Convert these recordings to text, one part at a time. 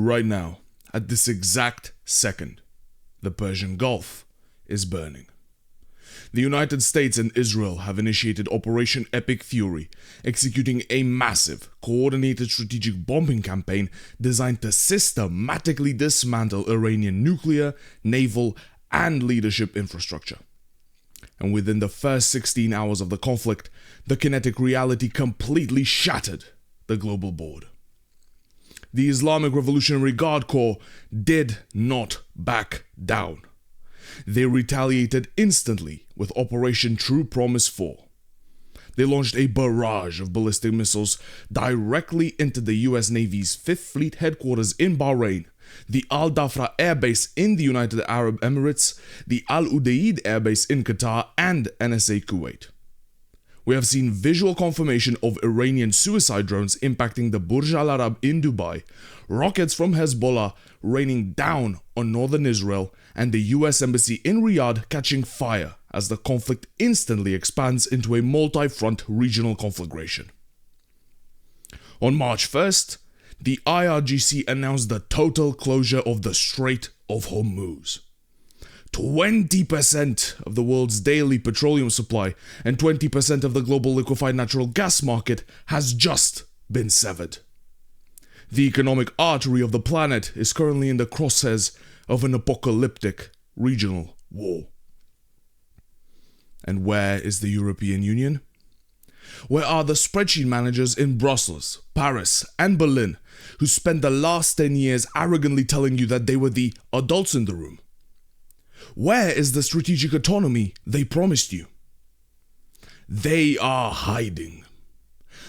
Right now, at this exact second, the Persian Gulf is burning. The United States and Israel have initiated Operation Epic Fury, executing a massive, coordinated strategic bombing campaign designed to systematically dismantle Iranian nuclear, naval, and leadership infrastructure. And within the first 16 hours of the conflict, the kinetic reality completely shattered the global board. The Islamic Revolutionary Guard Corps did not back down. They retaliated instantly with Operation True Promise 4. They launched a barrage of ballistic missiles directly into the US Navy's 5th Fleet headquarters in Bahrain, the Al Dhafra Air Base in the United Arab Emirates, the Al Udeid Air Base in Qatar, and NSA Kuwait. We have seen visual confirmation of Iranian suicide drones impacting the Burj Al Arab in Dubai, rockets from Hezbollah raining down on northern Israel, and the US Embassy in Riyadh catching fire as the conflict instantly expands into a multi-front regional conflagration. On March 1st, the IRGC announced the total closure of the Strait of Hormuz. 20% of the world's daily petroleum supply and 20% of the global liquefied natural gas market has just been severed. The economic artery of the planet is currently in the crosshairs of an apocalyptic regional war. And where is the European Union? Where are the spreadsheet managers in Brussels, Paris, and Berlin who spent the last 10 years arrogantly telling you that they were the adults in the room? Where is the strategic autonomy they promised you? They are hiding.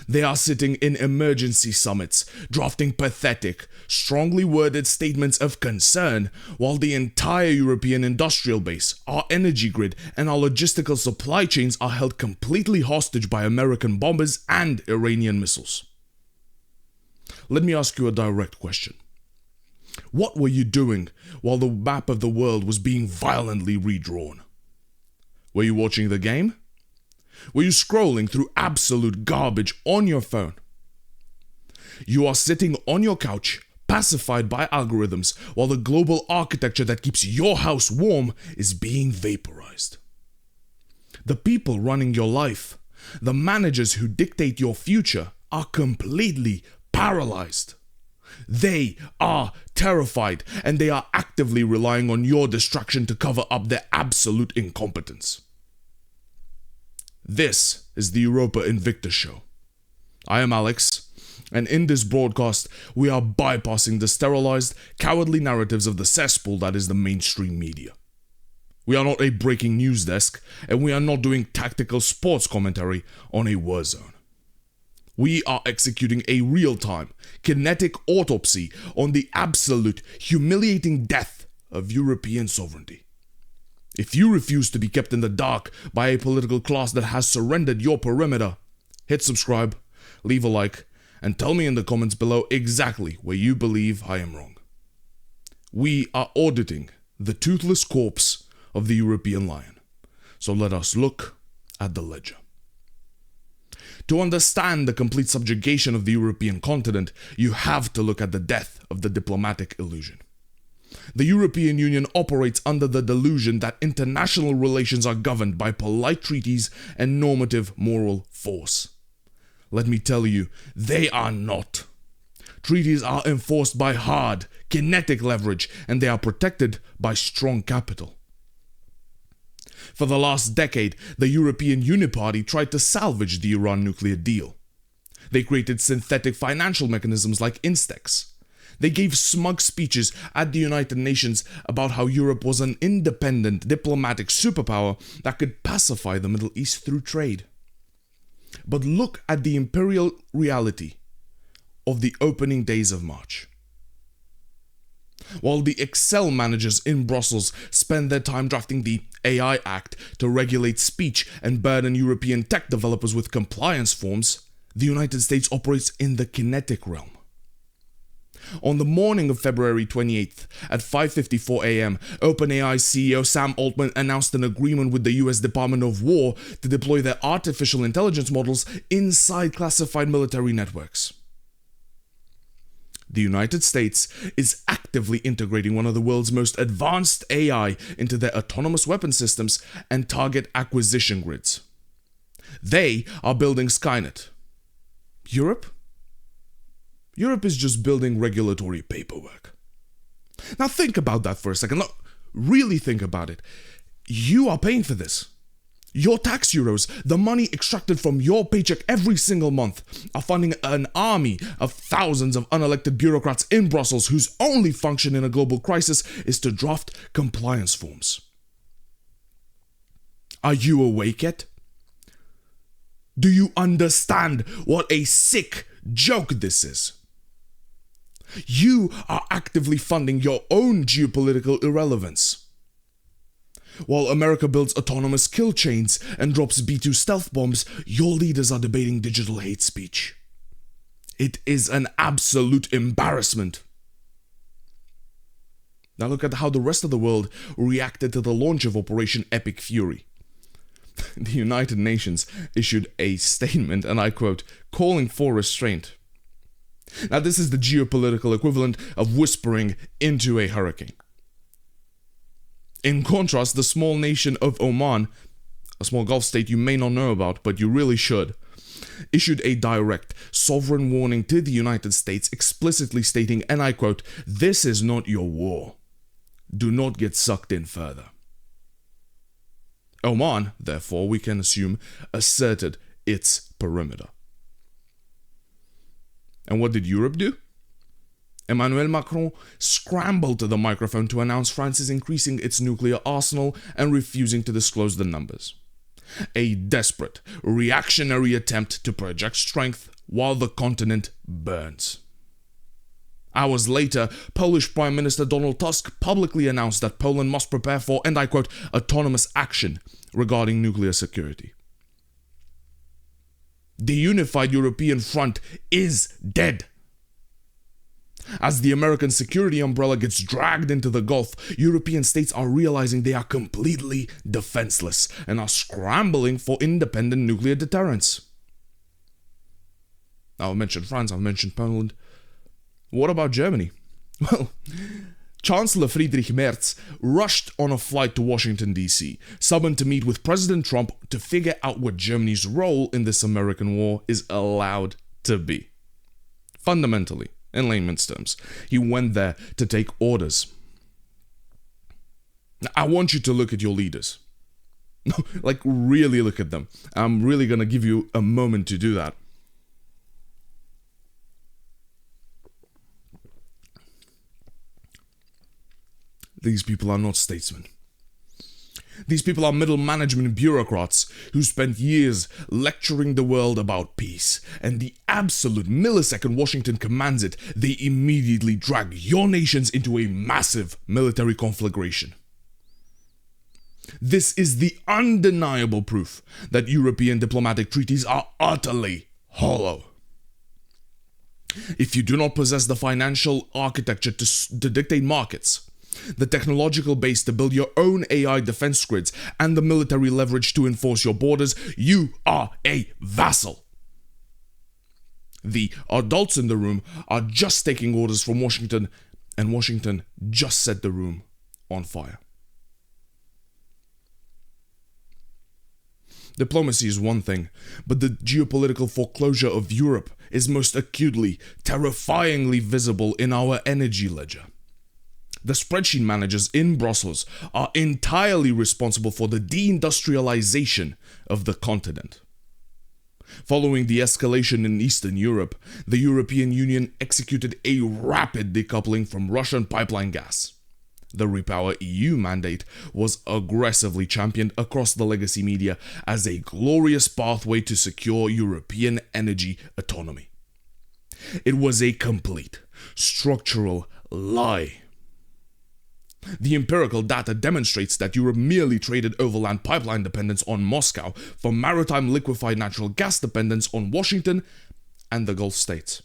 They are sitting in emergency summits, drafting pathetic, strongly worded statements of concern, while the entire European industrial base, our energy grid, and our logistical supply chains are held completely hostage by American bombers and Iranian missiles. Let me ask you a direct question. What were you doing while the map of the world was being violently redrawn? Were you watching the game? Were you scrolling through absolute garbage on your phone? You are sitting on your couch, pacified by algorithms, while the global architecture that keeps your house warm is being vaporized. The people running your life, the managers who dictate your future, are completely paralyzed. They are terrified, and they are actively relying on your distraction to cover up their absolute incompetence. This is the Europa Invicta show. I am Alex, and in this broadcast, we are bypassing the sterilized, cowardly narratives of the cesspool that is the mainstream media. We are not a breaking news desk, and we are not doing tactical sports commentary on a war zone. We are executing a real-time, kinetic autopsy on the absolute, humiliating death of European sovereignty. If you refuse to be kept in the dark by a political class that has surrendered your perimeter, hit subscribe, leave a like, and tell me in the comments below exactly where you believe I am wrong. We are auditing the toothless corpse of the European lion, so let us look at the ledger. To understand the complete subjugation of the European continent, you have to look at the death of the diplomatic illusion. The European Union operates under the delusion that international relations are governed by polite treaties and normative moral force. Let me tell you, they are not. Treaties are enforced by hard, kinetic leverage, and they are protected by strong capital. For the last decade, the European Uniparty tried to salvage the Iran nuclear deal. They created synthetic financial mechanisms like Instex. They gave smug speeches at the United Nations about how Europe was an independent diplomatic superpower that could pacify the Middle East through trade. But look at the imperial reality of the opening days of March. While the Excel managers in Brussels spend their time drafting the AI Act to regulate speech and burden European tech developers with compliance forms, the United States operates in the kinetic realm. On the morning of February 28th at 5:54 a.m., OpenAI CEO Sam Altman announced an agreement with the US Department of War to deploy their artificial intelligence models inside classified military networks. The United States is actively integrating one of the world's most advanced AI into their autonomous weapon systems and target acquisition grids. They are building Skynet. Europe? Europe is just building regulatory paperwork. Now think about that for a second. Look, really think about it. You are paying for this. Your tax euros, the money extracted from your paycheck every single month, are funding an army of thousands of unelected bureaucrats in Brussels whose only function in a global crisis is to draft compliance forms. Are you awake yet? Do you understand what a sick joke this is? You are actively funding your own geopolitical irrelevance. While America builds autonomous kill chains and drops B-2 stealth bombs, your leaders are debating digital hate speech. It is an absolute embarrassment. Now look at how the rest of the world reacted to the launch of Operation Epic Fury. The United Nations issued a statement, and I quote, calling for restraint. Now this is the geopolitical equivalent of whispering into a hurricane. In contrast, the small nation of Oman, a small Gulf state you may not know about, but you really should, issued a direct, sovereign warning to the United States, explicitly stating, and I quote, "This is not your war. Do not get sucked in further." Oman, therefore, we can assume, asserted its perimeter. And what did Europe do? Emmanuel Macron scrambled to the microphone to announce France is increasing its nuclear arsenal and refusing to disclose the numbers. A desperate, reactionary attempt to project strength while the continent burns. Hours later, Polish Prime Minister Donald Tusk publicly announced that Poland must prepare for, and I quote, autonomous action regarding nuclear security. The unified European front is dead. As the American security umbrella gets dragged into the Gulf, European states are realizing they are completely defenseless and are scrambling for independent nuclear deterrence. Now, I've mentioned France, I've mentioned Poland. What about Germany? Well, Chancellor Friedrich Merz rushed on a flight to Washington, D.C., summoned to meet with President Trump to figure out what Germany's role in this American war is allowed to be. Fundamentally, in layman's terms, he went there to take orders. Now, I want you to look at your leaders. Like, really look at them. I'm really going to give you a moment to do that. These people are not statesmen. These people are middle management bureaucrats who spent years lecturing the world about peace, and the absolute millisecond Washington commands it, they immediately drag your nations into a massive military conflagration. This is the undeniable proof that European diplomatic treaties are utterly hollow. If you do not possess the financial architecture to dictate markets, the technological base to build your own AI defense grids, and the military leverage to enforce your borders, you are a vassal. The adults in the room are just taking orders from Washington, and Washington just set the room on fire. Diplomacy is one thing, but the geopolitical foreclosure of Europe is most acutely, terrifyingly visible in our energy ledger. The spreadsheet managers in Brussels are entirely responsible for the deindustrialization of the continent. Following the escalation in Eastern Europe, the European Union executed a rapid decoupling from Russian pipeline gas. The Repower EU mandate was aggressively championed across the legacy media as a glorious pathway to secure European energy autonomy. It was a complete, structural lie. The empirical data demonstrates that Europe merely traded overland pipeline dependence on Moscow for maritime liquefied natural gas dependence on Washington and the Gulf states.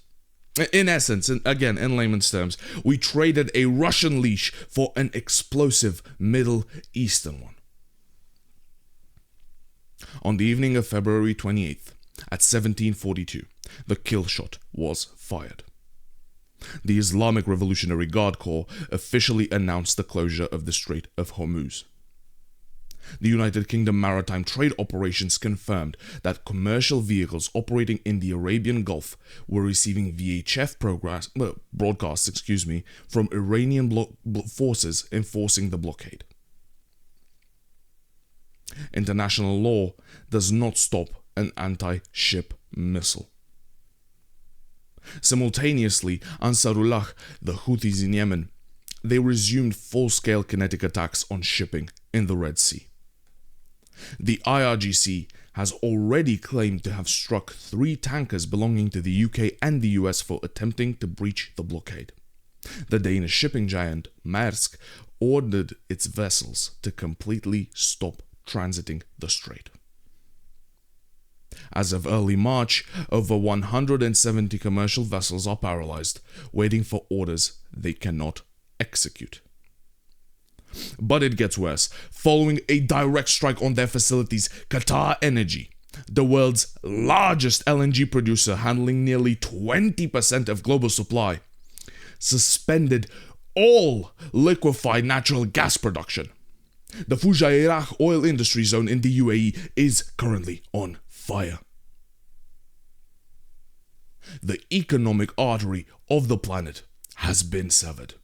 In essence, and again in layman's terms, we traded a Russian leash for an explosive Middle Eastern one. On the evening of February 28th, at 1742, the kill shot was fired. The Islamic Revolutionary Guard Corps officially announced the closure of the Strait of Hormuz. The United Kingdom Maritime Trade Operations confirmed that commercial vehicles operating in the Arabian Gulf were receiving VHF broadcasts from Iranian forces enforcing the blockade. International law does not stop an anti-ship missile. Simultaneously, Ansarullah, the Houthis in Yemen, they resumed full-scale kinetic attacks on shipping in the Red Sea. The IRGC has already claimed to have struck 3 tankers belonging to the UK and the US for attempting to breach the blockade. The Danish shipping giant, Maersk, ordered its vessels to completely stop transiting the strait. As of early March, over 170 commercial vessels are paralyzed, waiting for orders they cannot execute. But it gets worse. Following a direct strike on their facilities, Qatar Energy, the world's largest LNG producer handling nearly 20% of global supply, suspended all liquefied natural gas production. The Fujairah oil industry zone in the UAE is currently on fire. The economic artery of the planet has been severed.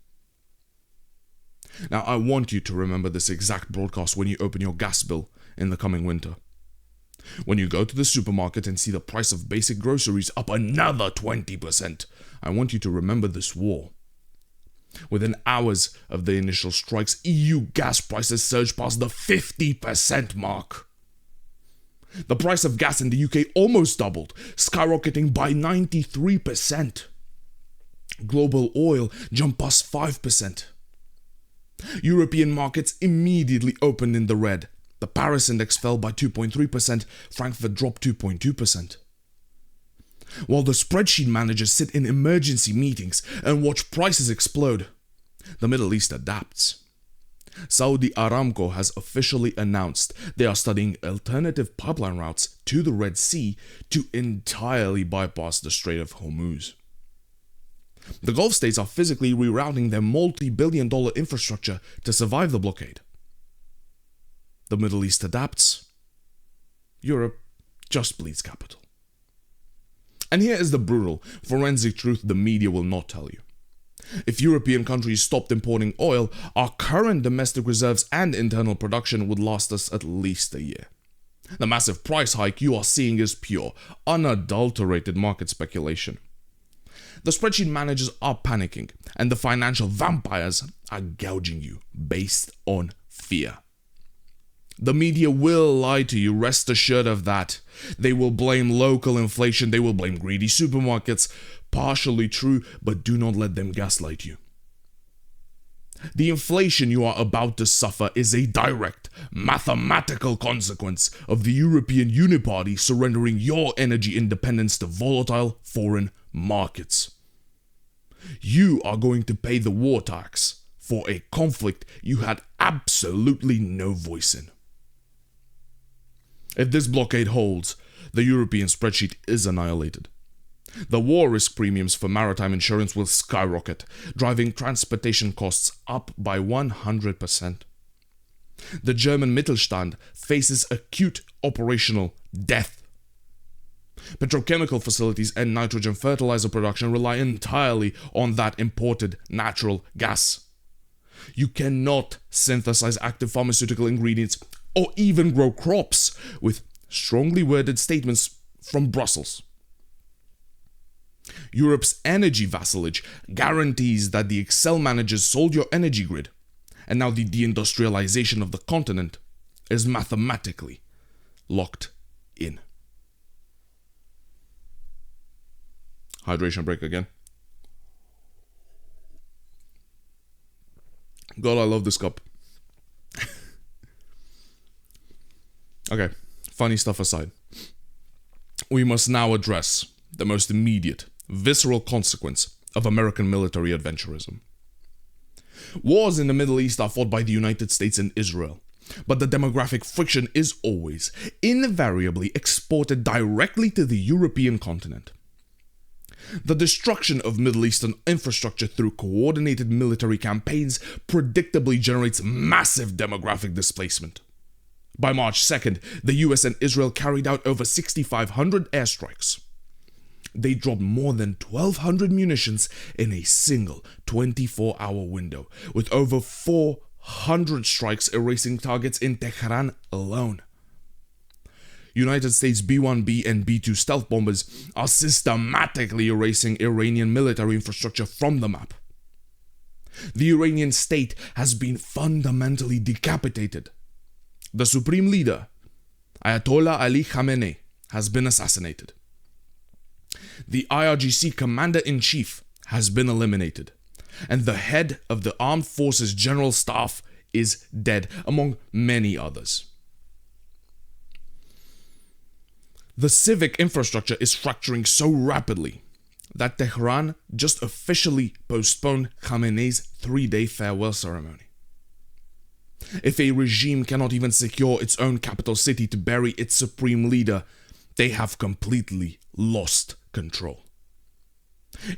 Now, I want you to remember this exact broadcast when you open your gas bill in the coming winter. When you go to the supermarket and see the price of basic groceries up another 20%, I want you to remember this war. Within hours of the initial strikes, EU gas prices surged past the 50% mark. The price of gas in the UK almost doubled, skyrocketing by 93%. Global oil jumped past 5%. European markets immediately opened in the red. The Paris index fell by 2.3%, Frankfurt dropped 2.2%. While the spreadsheet managers sit in emergency meetings and watch prices explode, the Middle East adapts. Saudi Aramco has officially announced they are studying alternative pipeline routes to the Red Sea to entirely bypass the Strait of Hormuz. The Gulf states are physically rerouting their multi-billion-dollar infrastructure to survive the blockade. The Middle East adapts. Europe just bleeds capital. And here is the brutal, forensic truth the media will not tell you. If European countries stopped importing oil, our current domestic reserves and internal production would last us at least a year. The massive price hike you are seeing is pure, unadulterated market speculation. The spreadsheet managers are panicking, and the financial vampires are gouging you based on fear. The media will lie to you, rest assured of that. They will blame local inflation, they will blame greedy supermarkets. Partially true, but do not let them gaslight you. The inflation you are about to suffer is a direct, mathematical consequence of the European Uniparty surrendering your energy independence to volatile foreign markets. You are going to pay the war tax for a conflict you had absolutely no voice in. If this blockade holds, the European spreadsheet is annihilated. The war risk premiums for maritime insurance will skyrocket, driving transportation costs up by 100%. The German Mittelstand faces acute operational death. Petrochemical facilities and nitrogen fertilizer production rely entirely on that imported natural gas. You cannot synthesize active pharmaceutical ingredients or even grow crops with strongly worded statements from Brussels. Europe's energy vassalage guarantees that the Excel managers sold your energy grid, and now the deindustrialization of the continent is mathematically locked in. Hydration break again. God, I love this cup. Okay, funny stuff aside. We must now address the most immediate, visceral consequence of American military adventurism. Wars in the Middle East are fought by the United States and Israel, but the demographic friction is always, invariably exported directly to the European continent. The destruction of Middle Eastern infrastructure through coordinated military campaigns predictably generates massive demographic displacement. By March 2nd, the US and Israel carried out over 6,500 airstrikes. They dropped more than 1,200 munitions in a single 24-hour window, with over 400 strikes erasing targets in Tehran alone. United States B-1B and B-2 stealth bombers are systematically erasing Iranian military infrastructure from the map. The Iranian state has been fundamentally decapitated. The supreme leader, Ayatollah Ali Khamenei, has been assassinated. The IRGC commander-in-chief has been eliminated, and the head of the Armed Forces General Staff is dead, among many others. The civic infrastructure is fracturing so rapidly that Tehran just officially postponed Khamenei's 3-day farewell ceremony. If a regime cannot even secure its own capital city to bury its supreme leader, they have completely lost control.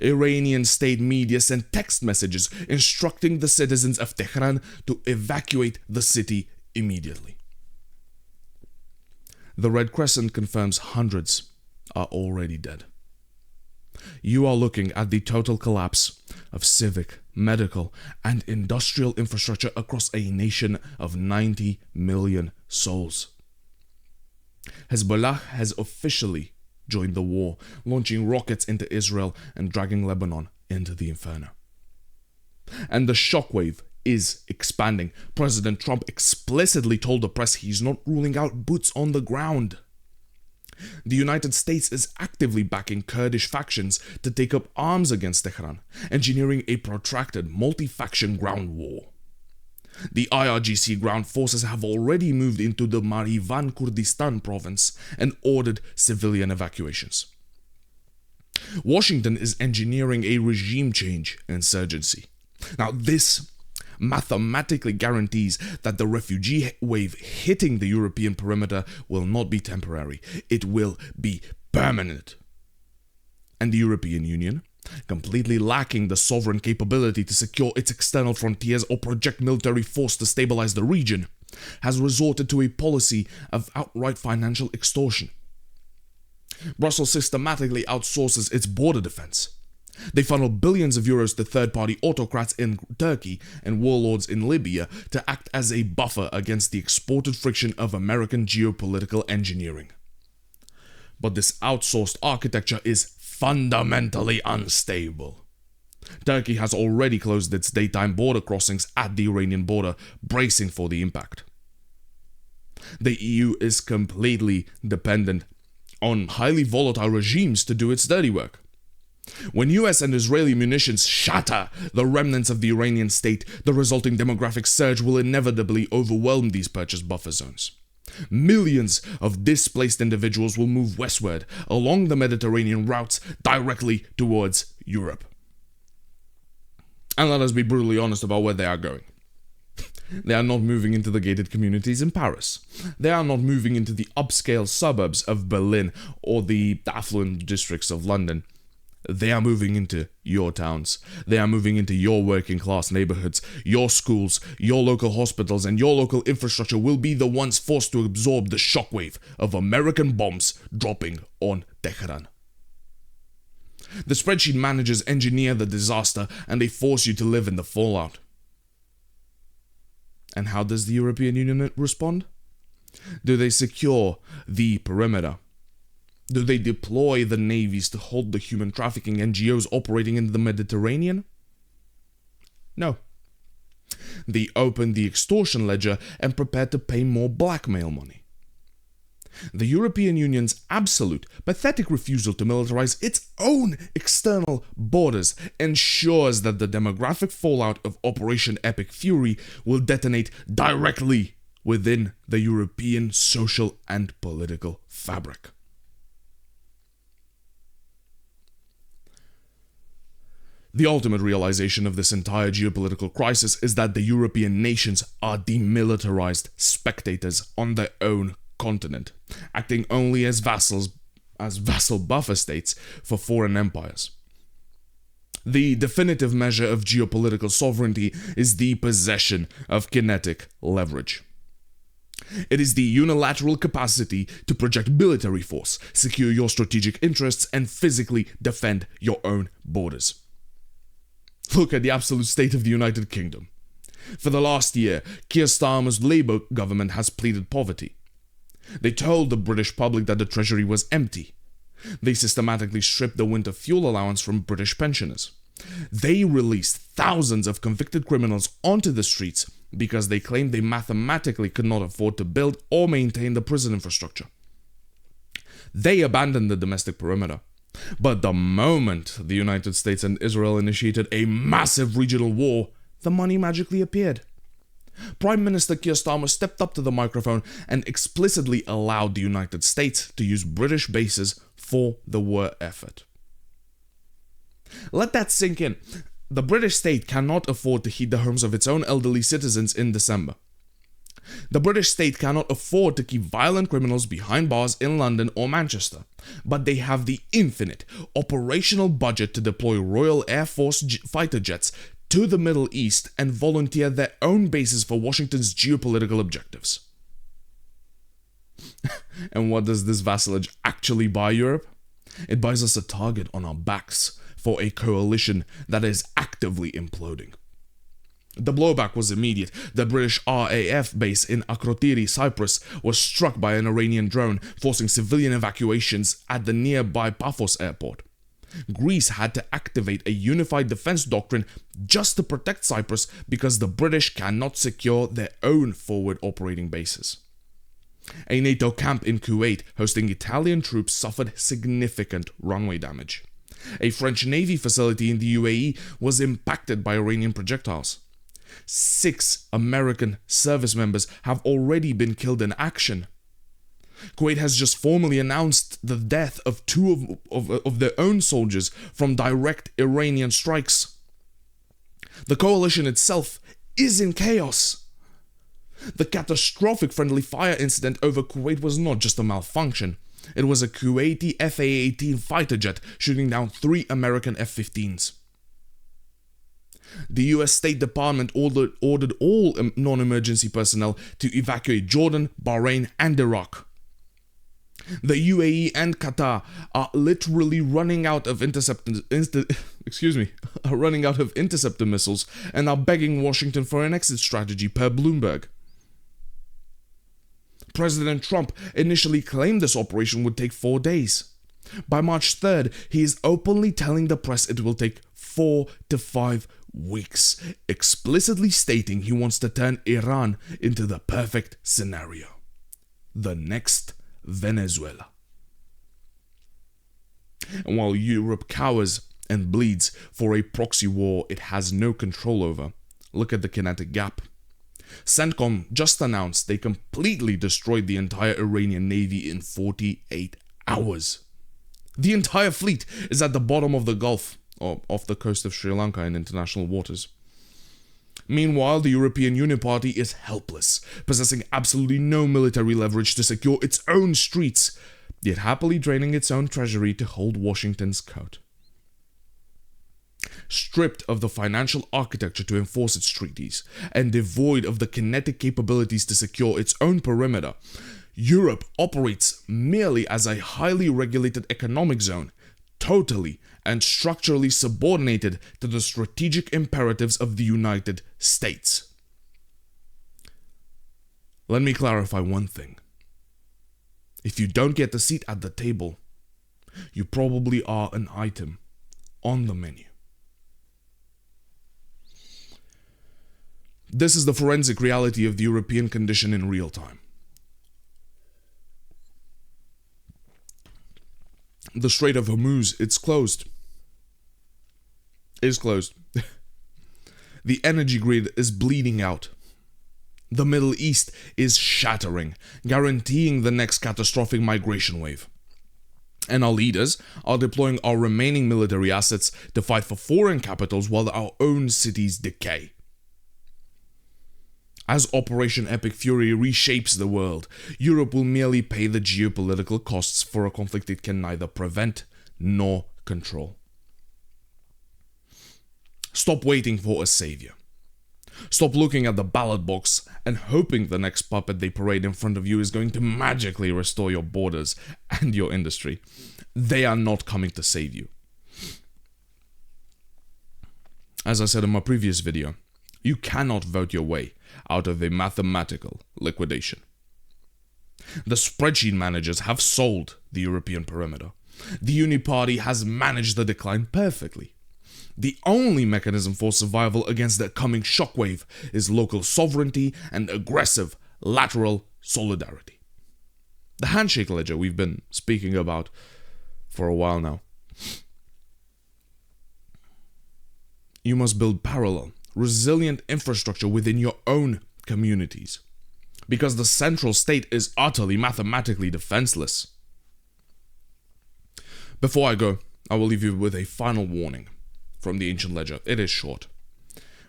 Iranian state media sent text messages instructing the citizens of Tehran to evacuate the city immediately. The Red Crescent confirms hundreds are already dead. You are looking at the total collapse of civic, medical, and industrial infrastructure across a nation of 90 million souls. Hezbollah has officially joined the war, launching rockets into Israel and dragging Lebanon into the inferno. And the shockwave is expanding. President Trump explicitly told the press he's not ruling out boots on the ground. The United States is actively backing Kurdish factions to take up arms against Tehran, engineering a protracted multi-faction ground war. The IRGC ground forces have already moved into the Marivan Kurdistan province and ordered civilian evacuations. Washington is engineering a regime change insurgency. Now, this mathematically guarantees that the refugee wave hitting the European perimeter will not be temporary. It will be permanent. And the European Union, completely lacking the sovereign capability to secure its external frontiers or project military force to stabilize the region, has resorted to a policy of outright financial extortion. Brussels systematically outsources its border defense. They funnel billions of euros to third-party autocrats in Turkey and warlords in Libya to act as a buffer against the exported friction of American geopolitical engineering. But this outsourced architecture is fundamentally unstable. Turkey has already closed its daytime border crossings at the Iranian border, bracing for the impact. The EU is completely dependent on highly volatile regimes to do its dirty work. When US and Israeli munitions shatter the remnants of the Iranian state, the resulting demographic surge will inevitably overwhelm these purchase buffer zones. Millions of displaced individuals will move westward along the Mediterranean routes directly towards Europe. And let us be brutally honest about where they are going. They are not moving into the gated communities in Paris. They are not moving into the upscale suburbs of Berlin or the affluent districts of London. They are moving into your towns. They are moving into your working class neighborhoods. Your schools, your local hospitals, and your local infrastructure will be the ones forced to absorb the shockwave of American bombs dropping on Tehran. The spreadsheet managers engineer the disaster and they force you to live in the fallout. And how does the European Union respond? Do they secure the perimeter? Do they deploy the navies to hold the human trafficking NGOs operating in the Mediterranean? No. They open the extortion ledger and prepare to pay more blackmail money. The European Union's absolute, pathetic refusal to militarize its own external borders ensures that the demographic fallout of Operation Epic Fury will detonate directly within the European social and political fabric. The ultimate realization of this entire geopolitical crisis is that the European nations are demilitarized spectators on their own continent, acting only as vassals as vassal buffer states for foreign empires. The definitive measure of geopolitical sovereignty is the possession of kinetic leverage. It is the unilateral capacity to project military force, secure your strategic interests, and physically defend your own borders. Look at the absolute state of the United Kingdom. For the last year, Keir Starmer's Labour government has pleaded poverty. They told the British public that the treasury was empty. They systematically stripped the winter fuel allowance from British pensioners. They released thousands of convicted criminals onto the streets because they claimed they mathematically could not afford to build or maintain the prison infrastructure. They abandoned the domestic perimeter. But the moment the United States and Israel initiated a massive regional war, the money magically appeared. Prime Minister Keir Starmer stepped up to the microphone and explicitly allowed the United States to use British bases for the war effort. Let that sink in. The British state cannot afford to heat the homes of its own elderly citizens in December. The British state cannot afford to keep violent criminals behind bars in London or Manchester, but they have the infinite operational budget to deploy Royal Air Force fighter jets to the Middle East and volunteer their own bases for Washington's geopolitical objectives. And what does this vassalage actually buy Europe? It buys us a target on our backs for a coalition that is actively imploding. The blowback was immediate. The British RAF base in Akrotiri, Cyprus, was struck by an Iranian drone, forcing civilian evacuations at the nearby Paphos airport. Greece had to activate a unified defense doctrine just to protect Cyprus because the British cannot secure their own forward operating bases. A NATO camp in Kuwait hosting Italian troops suffered significant runway damage. A French Navy facility in the UAE was impacted by Iranian projectiles. 6 American service members have already been killed in action. Kuwait has just formally announced the death of 2 of their own soldiers from direct Iranian strikes. The coalition itself is in chaos. The catastrophic friendly fire incident over Kuwait was not just a malfunction. It was a Kuwaiti FA-18 fighter jet shooting down 3 American F-15s. The US State Department ordered all non-emergency personnel to evacuate Jordan, Bahrain, and Iraq. The UAE and Qatar are literally running out of interceptor missiles and are begging Washington for an exit strategy per Bloomberg. President Trump initially claimed this operation would take 4 days. By March 3rd, he is openly telling the press it will take 4 to 5 weeks, explicitly stating he wants to turn Iran into the perfect scenario. The next Venezuela. And while Europe cowers and bleeds for a proxy war it has no control over, look at the kinetic gap. CENTCOM just announced they completely destroyed the entire Iranian navy in 48 hours. The entire fleet is at the bottom of the Gulf, or off the coast of Sri Lanka in international waters. Meanwhile, the European Uniparty is helpless, possessing absolutely no military leverage to secure its own streets, yet happily draining its own treasury to hold Washington's coat. Stripped of the financial architecture to enforce its treaties, and devoid of the kinetic capabilities to secure its own perimeter, Europe operates merely as a highly regulated economic zone, totally and structurally subordinated to the strategic imperatives of the United States. Let me clarify one thing. If you don't get a seat at the table, you probably are an item on the menu. This is the forensic reality of the European condition in real time. The Strait of Hormuz, it's closed. Is closed. The energy grid is bleeding out. The Middle East is shattering, guaranteeing the next catastrophic migration wave. And our leaders are deploying our remaining military assets to fight for foreign capitals while our own cities decay. As Operation Epic Fury reshapes the world, Europe will merely pay the geopolitical costs for a conflict it can neither prevent nor control. Stop waiting for a savior. Stop looking at the ballot box and hoping the next puppet they parade in front of you is going to magically restore your borders and your industry. They are not coming to save you. As I said in my previous video, you cannot vote your way out of a mathematical liquidation. The spreadsheet managers have sold the European perimeter. The Uniparty has managed the decline perfectly. The only mechanism for survival against the coming shockwave is local sovereignty and aggressive lateral solidarity. The handshake ledger we've been speaking about for a while now. You must build parallel, resilient infrastructure within your own communities, because the central state is utterly mathematically defenseless. Before I go, I will leave you with a final warning from the ancient ledger. It is short,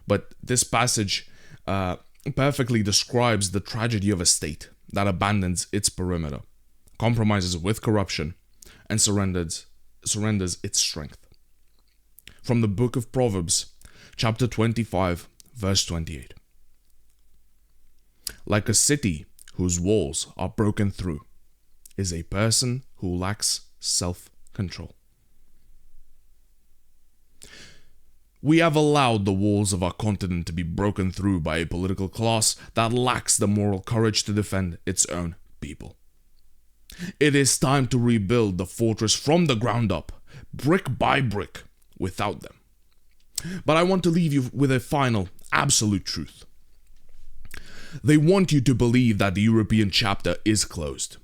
but this passage perfectly describes the tragedy of a state that abandons its perimeter, compromises with corruption, and surrenders its strength. From the book of Proverbs, chapter 25, verse 28. Like a city whose walls are broken through is a person who lacks self-control. We have allowed the walls of our continent to be broken through by a political class that lacks the moral courage to defend its own people. It is time to rebuild the fortress from the ground up, brick by brick, without them. But I want to leave you with a final, absolute truth. They want you to believe that the European chapter is closed.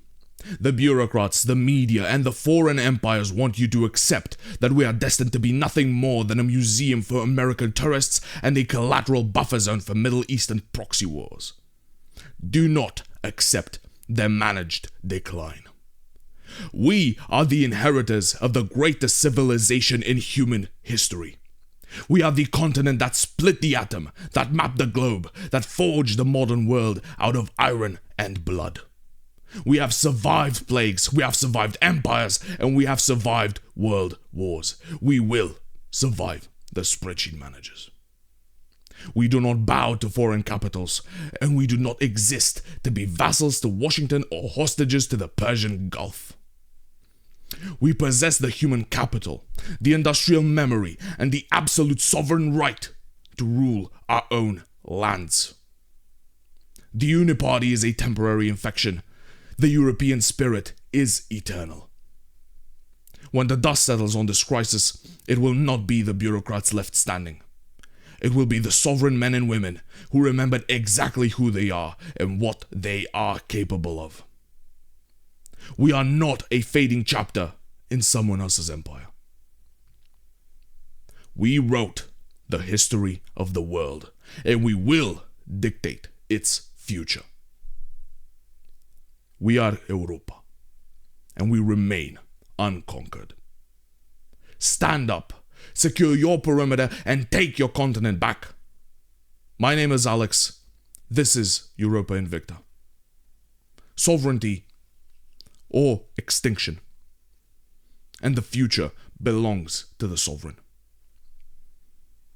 The bureaucrats, the media, and the foreign empires want you to accept that we are destined to be nothing more than a museum for American tourists and a collateral buffer zone for Middle Eastern proxy wars. Do not accept their managed decline. We are the inheritors of the greatest civilization in human history. We are the continent that split the atom, that mapped the globe, that forged the modern world out of iron and blood. We have survived plagues, we have survived empires, and we have survived world wars. We will survive the spreadsheet managers. We do not bow to foreign capitals, and we do not exist to be vassals to Washington or hostages to the Persian Gulf. We possess the human capital, the industrial memory, and the absolute sovereign right to rule our own lands. The Uniparty is a temporary infection. The European spirit is eternal. When the dust settles on this crisis, it will not be the bureaucrats left standing. It will be the sovereign men and women who remembered exactly who they are and what they are capable of. We are not a fading chapter in someone else's empire. We wrote the history of the world, and we will dictate its future. We are Europa, and we remain unconquered. Stand up, secure your perimeter, and take your continent back. My name is Alex. This is Europa Invicta. Sovereignty or extinction. And the future belongs to the sovereign.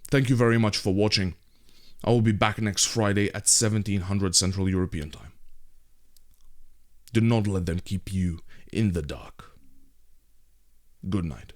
Thank you very much for watching. I will be back next Friday at 1700 Central European Time. Do not let them keep you in the dark. Good night.